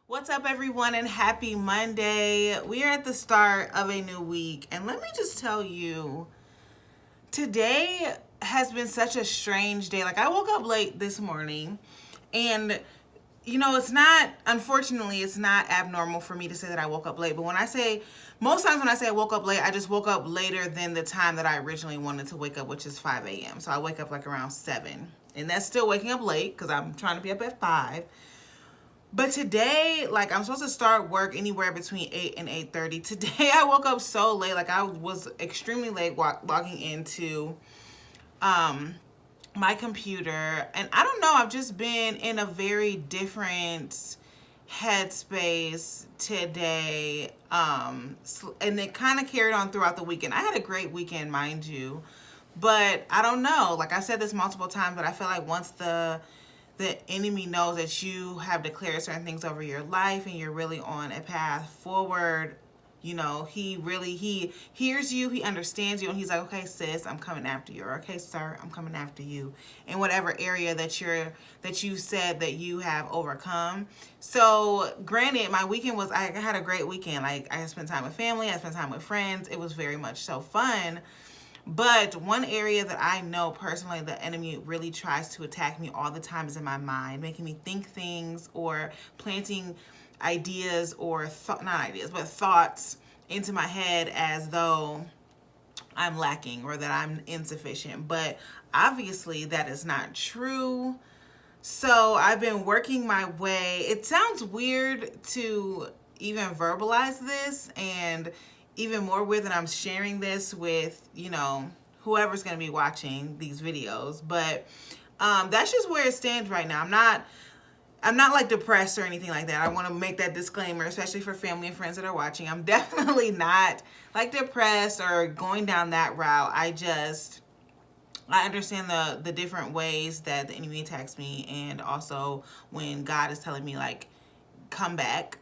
What's up, everyone, and happy Monday. We are at the start of a new week, and let me just tell you, today has been such a strange day. Like, I woke up late this morning, and unfortunately, it's not abnormal for me to say that I woke up late. But most times when I say I woke up late, I just woke up later than the time that I originally wanted to wake up, which is 5 a.m. So I wake up like around 7. And that's still waking up late because I'm trying to be up at 5. But today, like, I'm supposed to start work anywhere between 8 and 8:30. Today, I woke up so late. Like, I was extremely late logging into my computer. And I don't know, I've just been in a very different headspace today. And it kind of carried on throughout the weekend. I had a great weekend, mind you. But I don't know. Like, I said this multiple times, but I feel like once the enemy knows that you have declared certain things over your life and you're really on a path forward, he hears you, he understands you, and he's like, okay, sis, I'm coming after you, or okay, sir, I'm coming after you, in whatever area that you said that you have overcome. So granted, my weekend I had a great weekend. Like, I spent time with family, I spent time with friends. It was very much so fun. But one area that I know personally the enemy really tries to attack me all the time is in my mind, making me think things or planting ideas or not ideas, but thoughts into my head as though I'm lacking or that I'm insufficient. But obviously that is not true. So I've been working my way. It sounds weird to even verbalize this, and even more weird that I'm sharing this with, whoever's going to be watching these videos. But that's just where it stands right now. I'm not like depressed or anything like that. I want to make that disclaimer, especially for family and friends that are watching. I'm definitely not like depressed or going down that route. I understand the different ways that the enemy attacks me, and also when God is telling me, like, come back,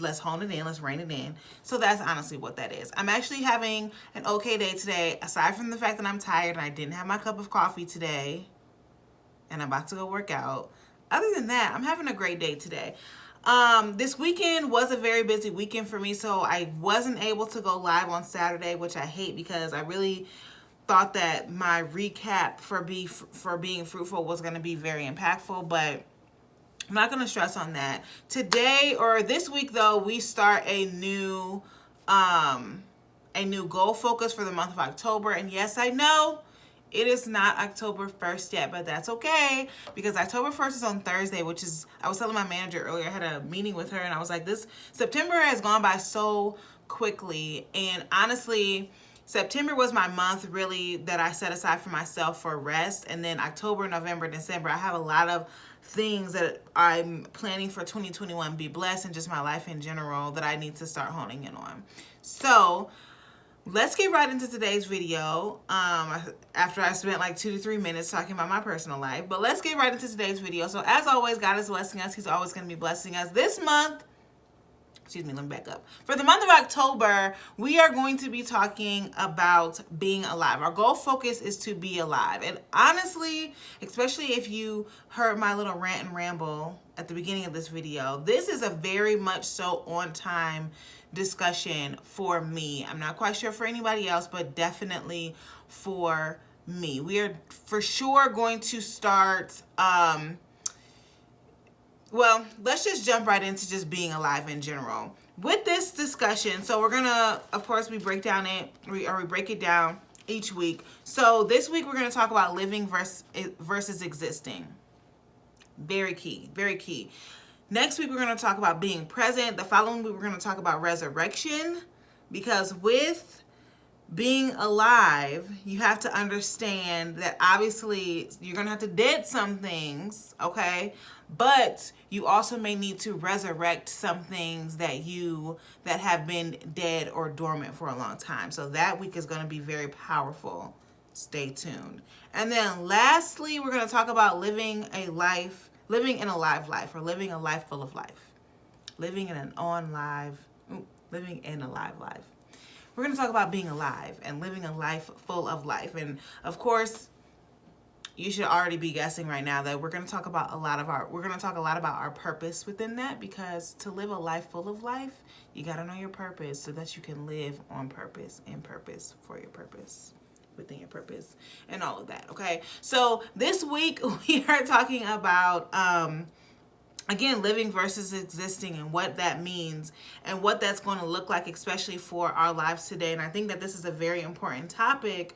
let's hone it in, let's rein it in. So that's honestly what that is. I'm actually having an okay day today, aside from the fact that I'm tired and I didn't have my cup of coffee today, and I'm about to go work out. Other than that, I'm having a great day today. This weekend was a very busy weekend for me, so I wasn't able to go live on Saturday, which I hate because I really thought that my recap for being fruitful was going to be very impactful, but I'm not going to stress on that. Today, or this week though, we start a new goal focus for the month of October. And yes, I know it is not October 1st yet, but that's okay, because October 1st is on Thursday, which is, I was telling my manager earlier, I had a meeting with her and I was like, this September has gone by so quickly. And honestly, September was my month really that I set aside for myself for rest. And then October, November, December, I have a lot of things that I'm planning for 2021, be blessed, and just my life in general that I need to start honing in on. So let's get right into today's video. After I spent like 2 to 3 minutes talking about my personal life, but let's get right into today's video. So as always, God is blessing us. He's always going to be blessing us. This month, let me back up. For the month of October, we are going to be talking about being alive. Our goal focus is to be alive. And honestly, especially if you heard my little rant and ramble at the beginning of this video, this is a very much so on time discussion for me. I'm not quite sure for anybody else, but definitely for me. We are for sure going to start well, let's just jump right into just being alive in general. With this discussion, so we're gonna, of course, we break it down each week. So this week we're gonna talk about living versus existing. Very key, very key. Next week we're gonna talk about being present. The following week we're gonna talk about resurrection, because with being alive, you have to understand that obviously you're gonna have to dead some things, okay? But you also may need to resurrect some things that have been dead or dormant for a long time. So that week is gonna be very powerful. Stay tuned. And then lastly, we're gonna talk about living in a live life, or living a life full of life. Living in a live life. We're going to talk about being alive and living a life full of life. And of course, you should already be guessing right now that we're going to talk about a lot about our purpose within that, because to live a life full of life, you got to know your purpose so that you can live on purpose, in purpose, for your purpose, within your purpose, and all of that. Okay, so this week we are talking about again, living versus existing, and what that means and what that's going to look like, especially for our lives today. And I think that this is a very important topic,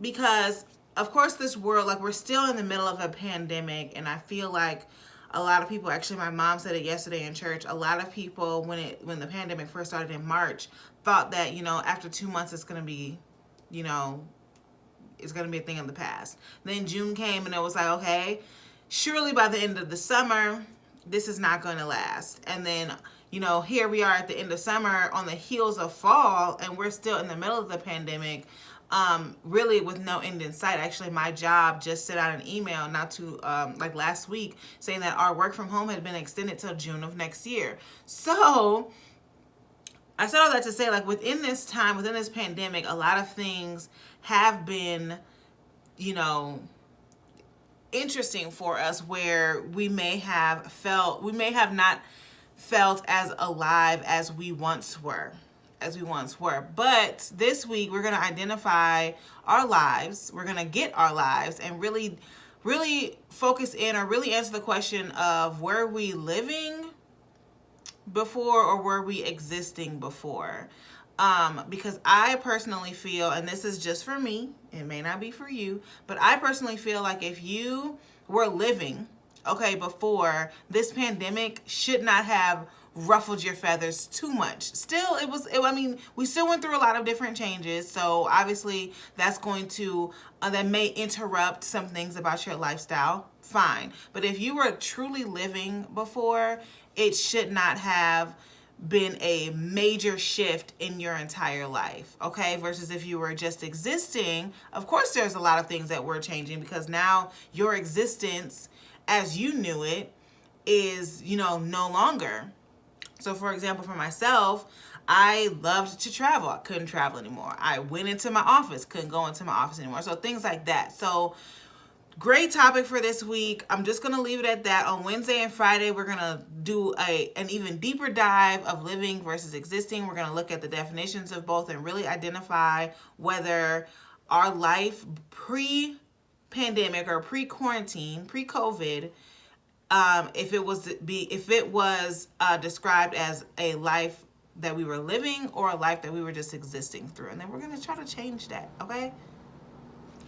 because of course this world, like, we're still in the middle of a pandemic, and I feel like a lot of people, actually my mom said it yesterday in church, a lot of people when the pandemic first started in March thought that, after 2 months it's going to be, it's going to be a thing of the past. Then June came and it was like, okay, surely by the end of the summer, this is not going to last. And then, here we are at the end of summer on the heels of fall, and we're still in the middle of the pandemic, really with no end in sight. Actually, my job just sent out an email last week, saying that our work from home had been extended till June of next year. So I said all that to say, like, within this time, within this pandemic, a lot of things have been, interesting for us, where we may have not felt as alive as we once were. But this week we're going to identify our lives, we're going to get our lives, and really focus in, or really answer the question of, were we living before, or were we existing before? Because I personally feel, and this is just for me, it may not be for you, but I personally feel like if you were living, before, this pandemic should not have ruffled your feathers too much. Still, we still went through a lot of different changes, so obviously that's going to, that may interrupt some things about your lifestyle, fine. But if you were truly living before, it should not have been a major shift in your entire life, okay? Versus if you were just existing, of course there's a lot of things that were changing, because now your existence as you knew it is, no longer. So for example, for myself, I loved to travel. I couldn't travel anymore. I went into my office, couldn't go into my office anymore. So things like that. So great topic for this week. I'm just going to leave it at that. On Wednesday and Friday, we're going to do an even deeper dive of living versus existing. We're going to look at the definitions of both and really identify whether our life pre-pandemic or pre-quarantine, pre-COVID, if it was described as a life that we were living, or a life that we were just existing through. And then we're going to try to change that, okay?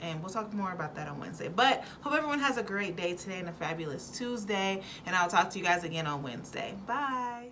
And we'll talk more about that on Wednesday. But hope everyone has a great day today and a fabulous Tuesday. And I'll talk to you guys again on Wednesday. Bye.